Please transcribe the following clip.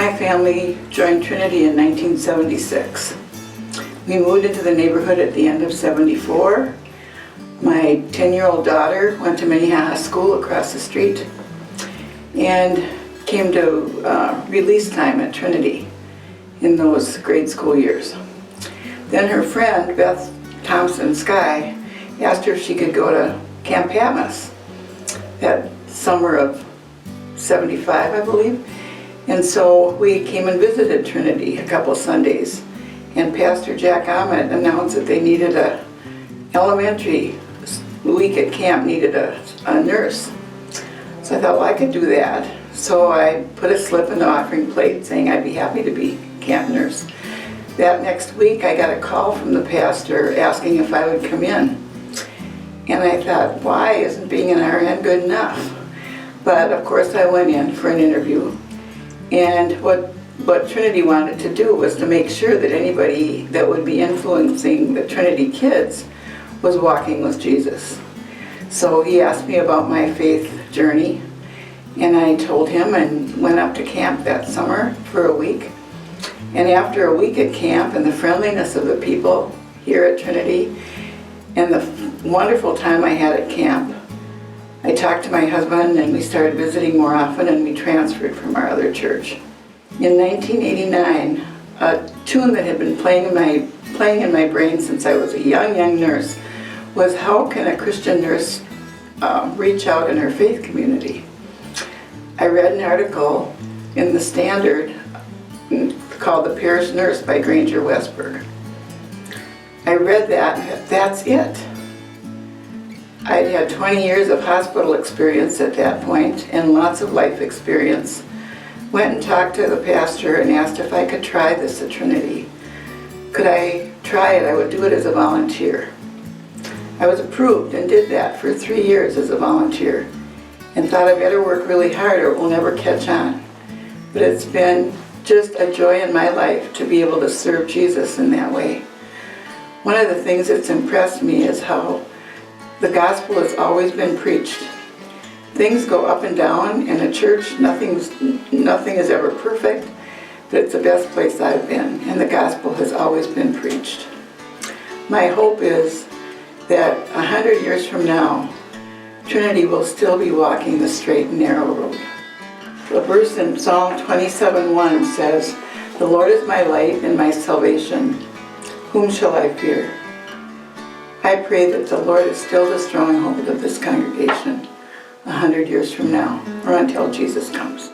My family joined Trinity in 1976. We moved into the neighborhood at the end of '74. My 10-year-old daughter went to Minnehaha school across the street and came to release time at Trinity in those grade school years. Then her friend, Beth Thompson Sky, asked her if she could go to Camp Patmos that summer of '75, I believe. And so we came and visited Trinity a couple Sundays, and Pastor Jack Ahmed announced that they needed a elementary week at camp, needed a nurse. So I thought, well, I could do that. So I put a slip in the offering plate saying I'd be happy to be camp nurse. That next week I got a call from the pastor asking if I would come in. And I thought, why isn't being an RN good enough? But of course I went in for an interview. And what Trinity wanted to do was to make sure that anybody that would be influencing the Trinity kids was walking with Jesus. So he asked me about my faith journey, and I told him and went up to camp that summer for a week. And after a week at camp and the friendliness of the people here at Trinity and the wonderful time I had at camp, I talked to my husband and we started visiting more often, and we transferred from our other church. In 1989, a tune that had been playing in my brain since I was a young nurse was, how can a Christian nurse reach out in her faith community? I read an article in the Standard called The Parish Nurse by Granger Westberg. I read that, and that's it. I'd had 20 years of hospital experience at that point and lots of life experience. Went and talked to the pastor and asked if I could try this at Trinity. Could I try it? I would do it as a volunteer. I was approved and did that for 3 years as a volunteer and thought I better work really hard or it will never catch on. But it's been just a joy in my life to be able to serve Jesus in that way. One of the things that's impressed me is how the gospel has always been preached. Things go up and down in a church. Nothing is ever perfect, but it's the best place I've been, and the gospel has always been preached. My hope is that 100 years from now, Trinity will still be walking the straight and narrow road. The verse in Psalm 27:1 says, "The Lord is my light and my salvation. Whom shall I fear?" I pray that the Lord is still the stronghold of this congregation 100 years from now, or until Jesus comes.